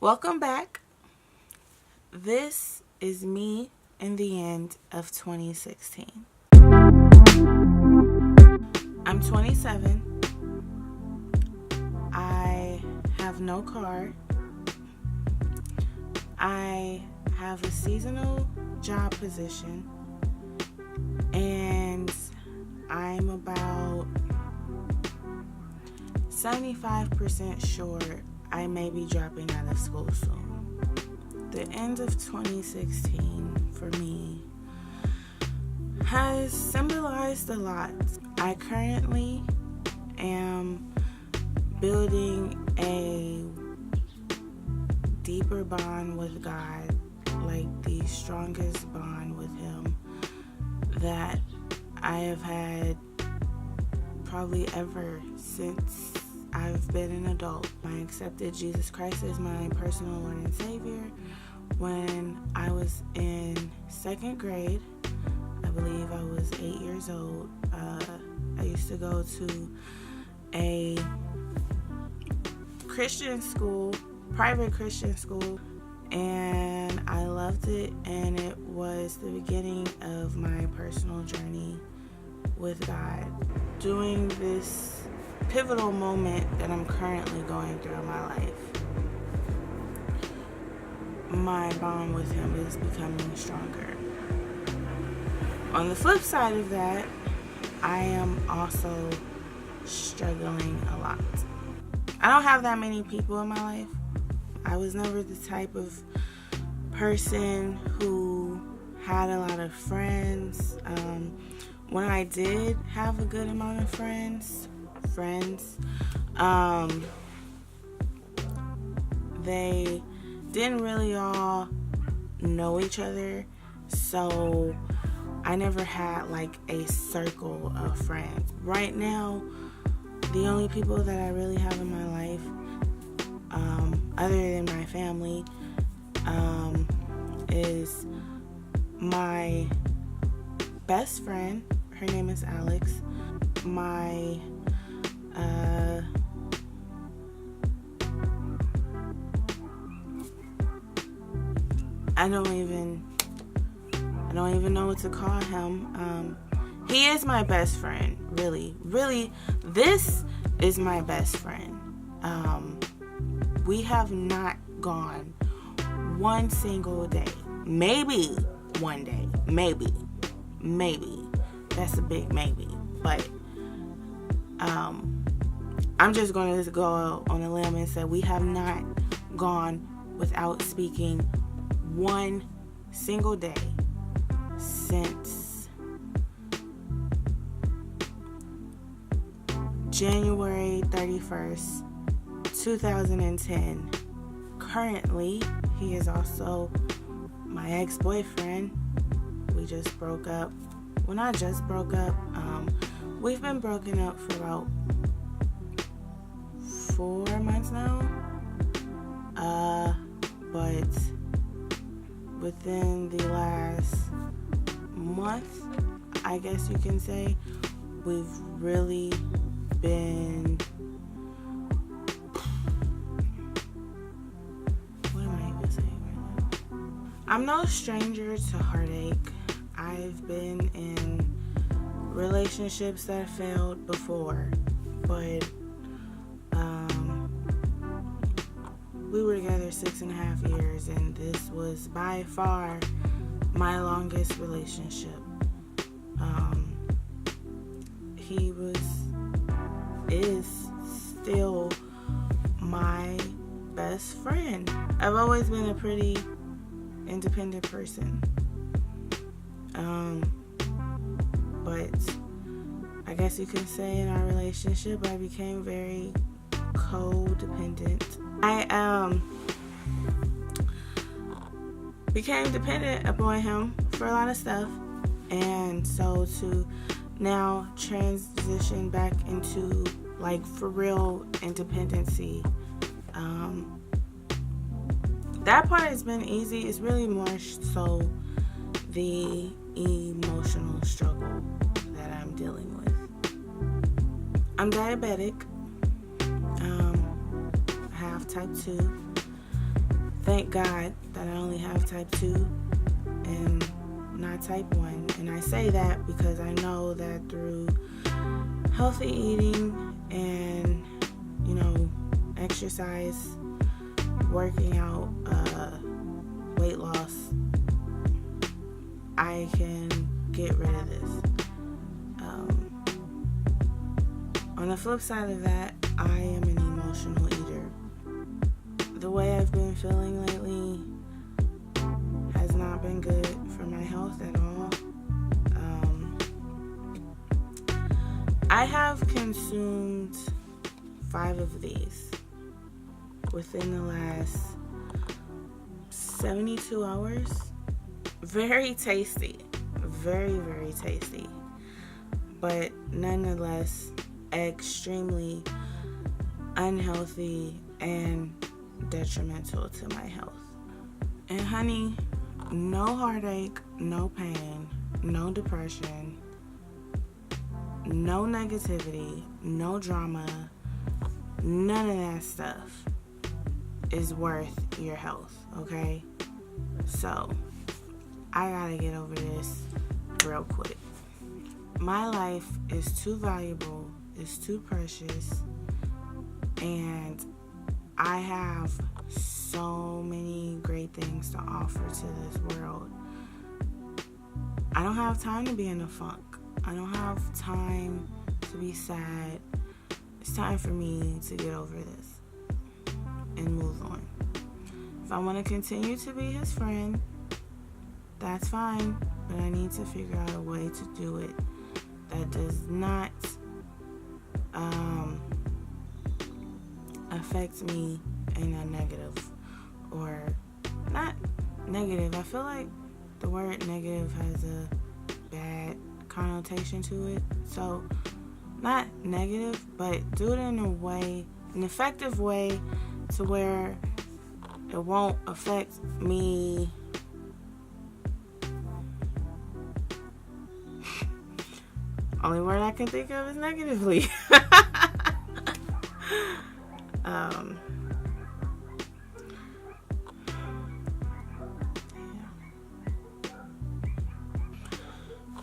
Welcome back. This is me in the end of 2016. I'm 27. I have no car. I have a seasonal job position, and I'm about 75% sure I may be dropping out of school soon. The end of 2016 for me has symbolized a lot. I currently am building a deeper bond with God, like the strongest bond with Him that I have had probably ever since I've been an adult. I accepted Jesus Christ as my personal Lord and Savior when I was in 2nd grade. I believe I was 8 years old. I used to go to a Christian school, private Christian school, and I loved it, and it was the beginning of my personal journey with God. During this pivotal moment that I'm currently going through in my life, my bond with Him is becoming stronger. On the flip side of that, I am also struggling a lot. I don't have that many people in my life. I was never the type of person who had a lot of friends. When I did have a good amount of friends, they didn't really all know each other, so I never had like a circle of friends. Right now, the only people that I really have in my life, other than my family, is my best friend. Her name is Alex. My I don't even know what to call him. He is my best friend, really. This is my best friend. We have not gone one single day. Maybe one day. Maybe. That's a big maybe. But I'm just going to go on a limb and say we have not gone without speaking one single day since January 31st, 2010. Currently, he is also my ex-boyfriend. We just broke up. Well, not just broke up. We've been broken up for about 4 months now. But within the last month, I guess you can say, we've really been, what am I even saying right now? I'm no stranger to heartache. I've been in relationships that failed before, but we were together 6.5 years, and this was by far my longest relationship. He is still my best friend. I've always been a pretty independent person. But I guess you can say in our relationship I became very codependent. I became dependent upon him for a lot of stuff, and so to now transition back into like for real independency, that part has been easy. It's really more so the emotional struggle that I'm dealing with. I'm diabetic. I have type 2. thank God that I only have type 2 and not type 1. And I say that because I know that through healthy eating and, exercise, working out, weight loss, I can get rid of this. On the flip side of that, I am an emotional eater. The way I've been feeling lately has not been good for my health at all. I have consumed 5 of these within the last 72 hours. Very tasty. Very, very tasty. But nonetheless, extremely unhealthy and detrimental to my health. And honey, no heartache, no pain, no depression, no negativity, no drama, none of that stuff is worth your health, okay? So, I gotta get over this real quick. My life is too valuable, it's too precious, and I have so many great things to offer to this world. I don't have time to be in a funk. I don't have time to be sad. It's time for me to get over this and move on. If I want to continue to be his friend, that's fine, but I need to figure out a way to do it that does not affect me in a negative, or not negative. I feel like the word negative has a bad connotation to it. So not negative, but do it in a way, an effective way, to where it won't affect me. Only word I can think of is negatively.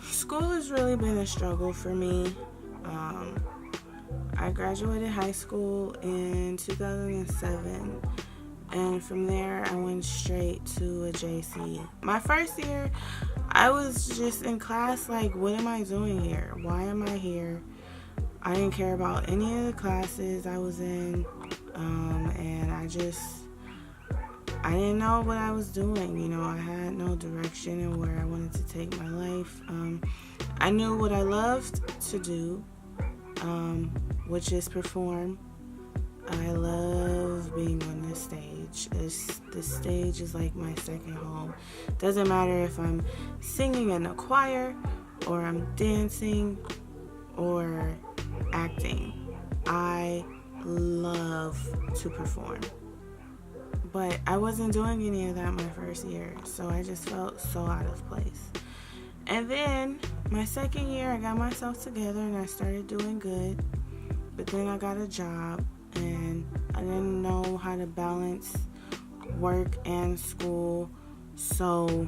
School has really been a struggle for me. I graduated high school in 2007, and from there I went straight to a JC. My first year, I was just in class like, what am I doing here? Why am I here? I didn't care about any of the classes I was in, and I didn't know what I was doing. I had no direction in where I wanted to take my life. I knew what I loved to do, which is perform. I love being on this stage. This stage is like my second home. Doesn't matter if I'm singing in a choir, or I'm dancing, or acting. I love to perform. But I wasn't doing any of that my first year, so I just felt so out of place. And then my second year, I got myself together and I started doing good. But then I got a job, and I didn't know how to balance work and school, so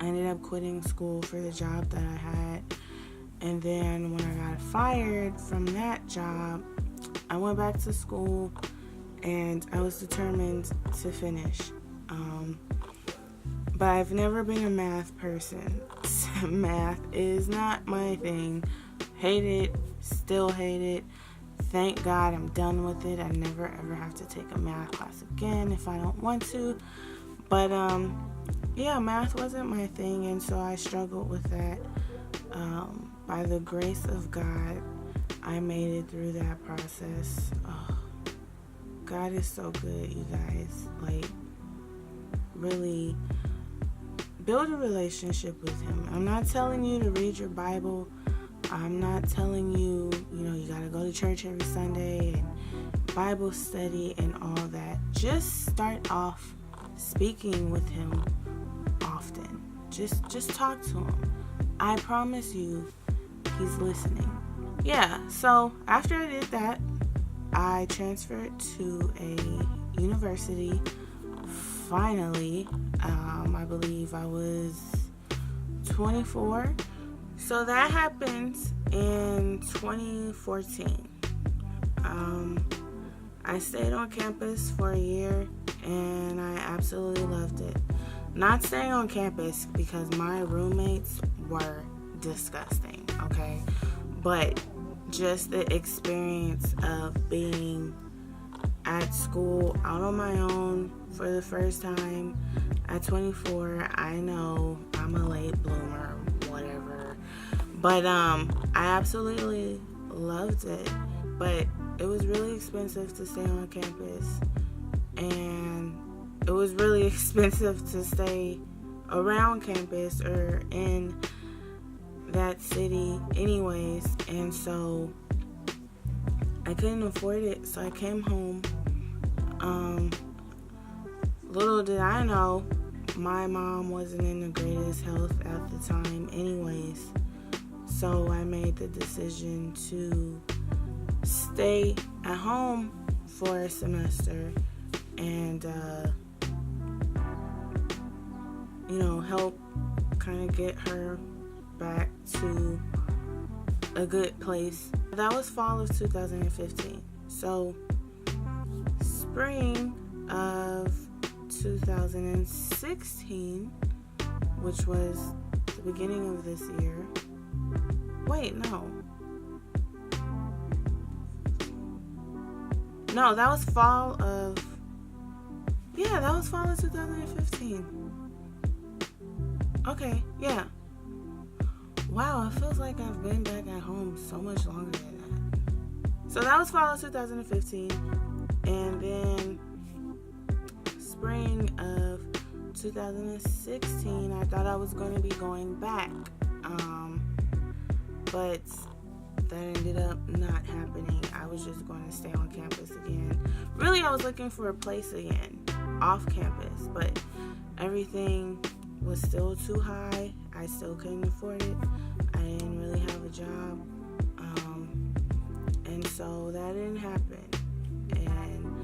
I ended up quitting school for the job that I had. And then when I got fired from that job, I went back to school, and I was determined to finish. But I've never been a math person. Math is not my thing. Hate it, still hate it. Thank God I'm done with it. I never ever have to take a math class again if I don't want to. But math wasn't my thing, and so I struggled with that. By the grace of God, I made it through that process. Oh, God is so good, you guys. Like, really build a relationship with him. I'm not telling you to read your Bible. I'm not telling you, you gotta go to church every Sunday and Bible study and all that. Just start off speaking with him often. Just talk to him. I promise you, he's listening. Yeah, so after I did that, I transferred to a university finally, I believe I was 24. So that happened in 2014. I stayed on campus for a year and I absolutely loved it. Not staying on campus because my roommates were disgusting, okay? But just the experience of being at school out on my own for the first time at 24. I know I'm a late bloomer, whatever. But I absolutely loved it. But it was really expensive to stay on campus. And it was really expensive to stay around campus or in that city anyways. And so I couldn't afford it, so I came home. Little did I know, my mom wasn't in the greatest health at the time anyways. So I made the decision to stay at home for a semester and, help kind of get her back to a good place. That was fall of 2015. So spring of 2016, which was the beginning of this year. Wait, no, that was fall of 2015. Okay, yeah. Wow, it feels like I've been back at home so much longer than that. So that was fall of 2015. And then spring of 2016, I thought I was going to be going back. But that ended up not happening. I was just going to stay on campus again. Really, I was looking for a place again, off campus. But everything was still too high. I still couldn't afford it. I didn't really have a job. And so that didn't happen. And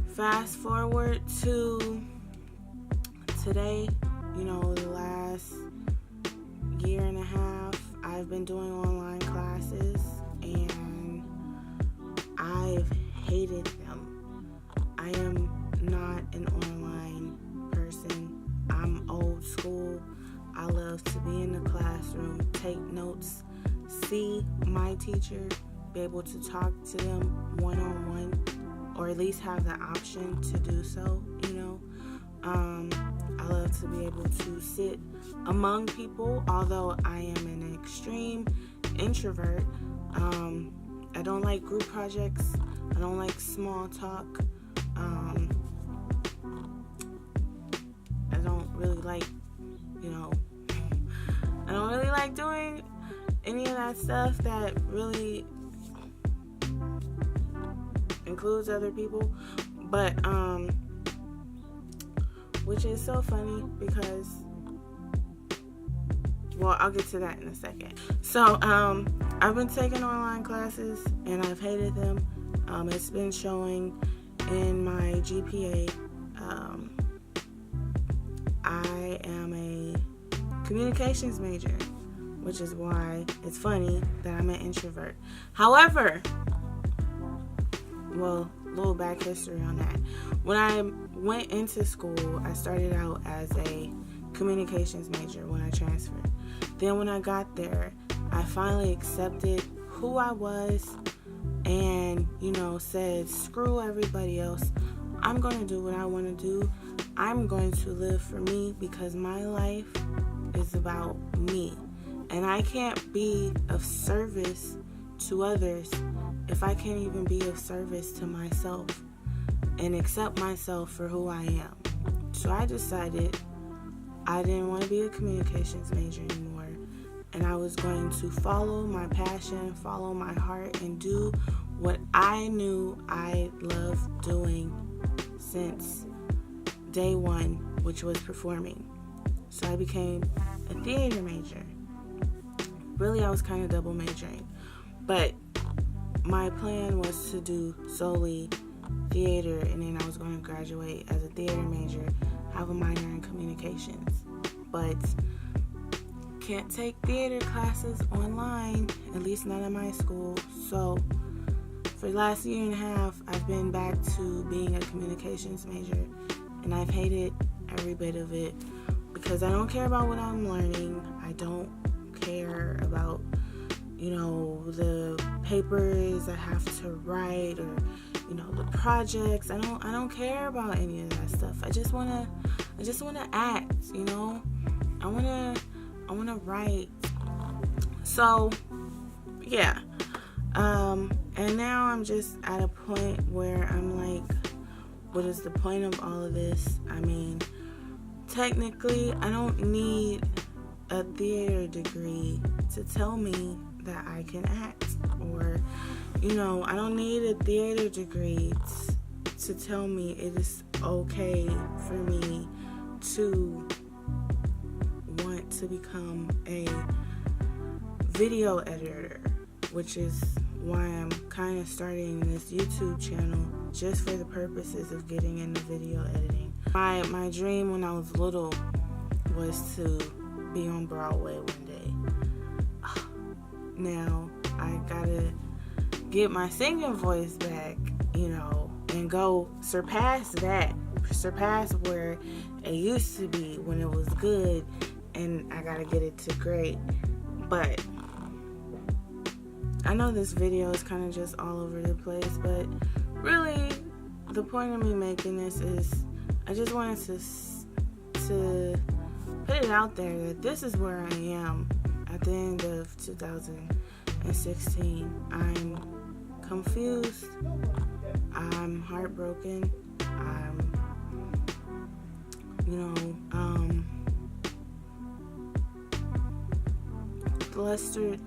fast forward to today, the last year and a half, I've been doing online classes and I've hated them. I am not an online person. I'm old school. I love to be in the classroom, take notes, see my teacher, be able to talk to them one-on-one, or at least have the option to do so, I love to be able to sit among people, although I am an extreme introvert. I don't like group projects. I don't like small talk. I don't really like, I don't really like doing any of that stuff that really includes other people. But, which is so funny because, well, I'll get to that in a second. So, I've been taking online classes and I've hated them. It's been showing in my GPA. I am a communications major, which is why it's funny that I'm an introvert. However, well, a little back history on that. When I went into school, I started out as a communications major when I transferred. Then when I got there, I finally accepted who I was and, said, screw everybody else. I'm going to do what I want to do. I'm going to live for me because my life is about me. And I can't be of service to others if I can't even be of service to myself and accept myself for who I am. So I decided I didn't want to be a communications major anymore. And I was going to follow my passion, follow my heart, and do what I knew I loved doing since day one, which was performing. So I became a theater major. Really, I was kind of double majoring. But my plan was to do solely theater, and then I was going to graduate as a theater major, have a minor in communications. But can't take theater classes online, at least not at my school. So for the last year and a half, I've been back to being a communications major, and I've hated every bit of it because I don't care about what I'm learning. I don't care about, the papers I have to write, or the projects. I don't care about any of that stuff. I just wanna act. I wanna write. So yeah. And now I'm just at a point where I'm like, what is the point of all of this? I mean, technically, I don't need a theater degree to tell me that I can act, or I don't need a theater degree to tell me it is okay for me to want to become a video editor, which is why I'm kind of starting this YouTube channel, just for the purposes of getting into video editing. My dream when I was little was to be on Broadway one day. Now I gotta get my singing voice back, and go surpass where it used to be when it was good, and I gotta get it to great. But I know this video is kind of just all over the place, but really the point of me making this is I just wanted to put it out there that this is where I am at the end of 2016. I'm confused. I'm heartbroken. I'm, flustered.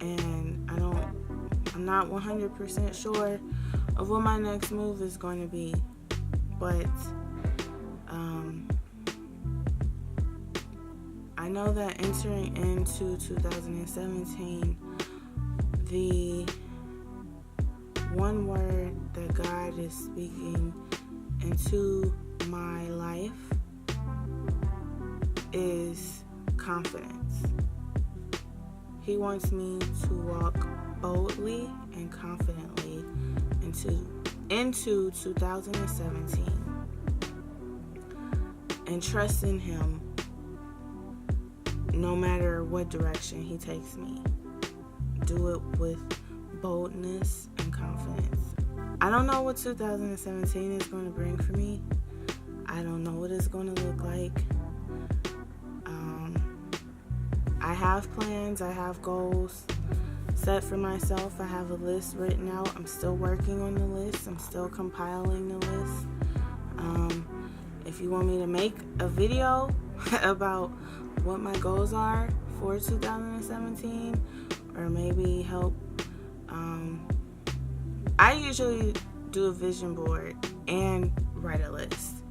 And I'm not 100% sure of what my next move is going to be, but I know that entering into 2017, the one word that God is speaking into my life is confidence. He wants me to walk boldly and confidently into 2017 and trust in Him no matter what direction He takes me. Do it with boldness and confidence. I don't know what 2017 is going to bring for me. I don't know what it's going to look like. I have plans, I have goals set for myself. I have a list written out. I'm still working on the list. I'm still compiling the list. If you want me to make a video about what my goals are for 2017, or maybe help, I usually do a vision board and write a list.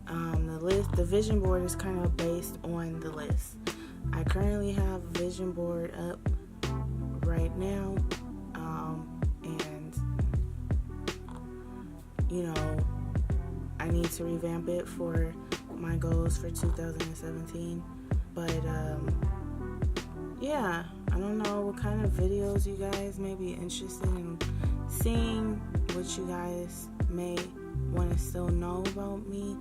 The vision board is kind of based on the list. I currently have a vision board up right now, and I need to revamp it for my goals for 2017. But yeah, I don't know what kind of videos you guys may be interested in seeing, what you guys may want to still know about me.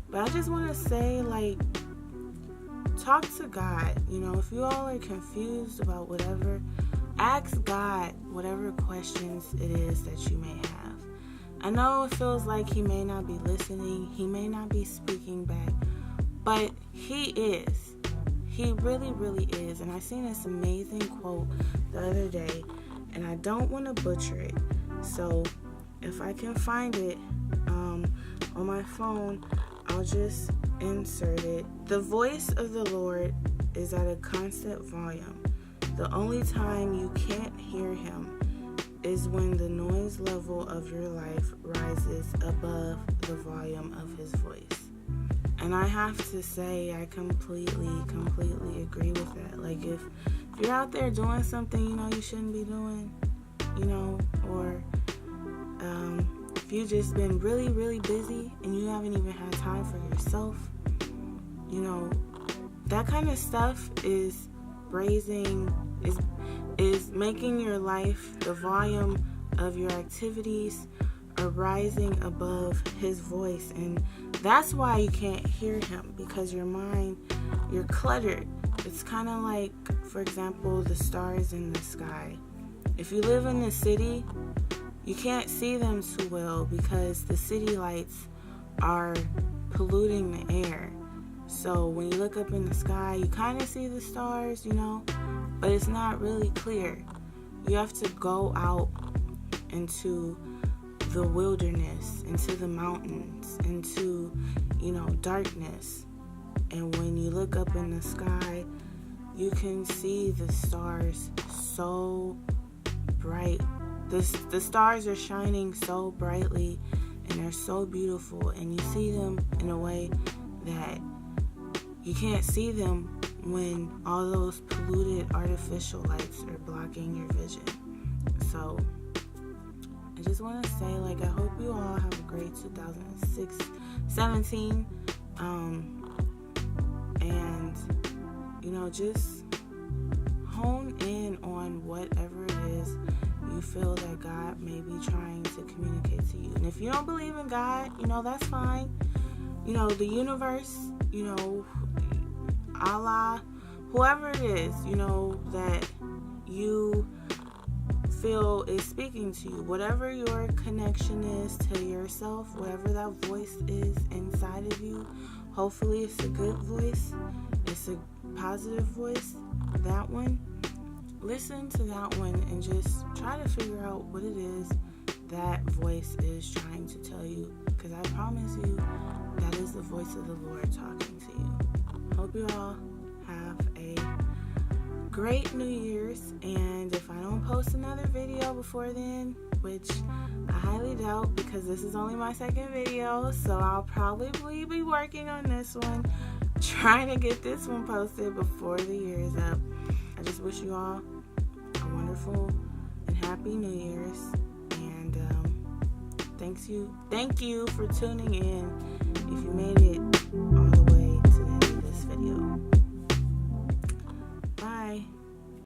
But I just want to say, talk to God. If you all are confused about whatever, ask God whatever questions it is that you may have. I know it feels like He may not be listening, He may not be speaking back, but He is. He really, really is. And I seen this amazing quote the other day, and I don't want to butcher it. So if I can find it on my phone, I'll just insert it. The voice of the Lord is at a constant volume. The only time you can't hear Him is when the noise level of your life rises above the volume of His voice. And I have to say, I completely agree with that. If you're out there doing something you shouldn't be doing, or if you've just been really, really busy and you haven't even had time for yourself, that kind of stuff is making your life, the volume of your activities are rising above his voice. And that's why you can't hear him, because your mind, you're cluttered. It's kind of like, for example, the stars in the sky. If you live in the city, you can't see them too well because the city lights are polluting the air. So when you look up in the sky, you kind of see the stars, but it's not really clear. You have to go out into the wilderness, into the mountains, into, darkness. And when you look up in the sky, you can see the stars so bright. The stars are shining so brightly and they're so beautiful, and you see them in a way that you can't see them when all those polluted artificial lights are blocking your vision. So I just want to say, I hope you all have a great 2017. And just hone in on whatever it is you feel that God may be trying to communicate to you. And if you don't believe in God, that's fine. The universe, Allah, whoever it is, that you feel is speaking to you, whatever your connection is to yourself, whatever that voice is inside of you, hopefully it's a good voice, it's a positive voice, that one. Listen to that one and just try to figure out what it is that voice is trying to tell you, because I promise you that is the voice of the Lord talking to you. Hope you all have a great New Year's, and if I don't post another video before then, which I highly doubt because this is only my second video, so I'll probably be working on this one, trying to get this one posted before the year is up. I just wish you all a wonderful and happy New Year's, and thank you for tuning in if you made it all the way to the end of this video. Bye.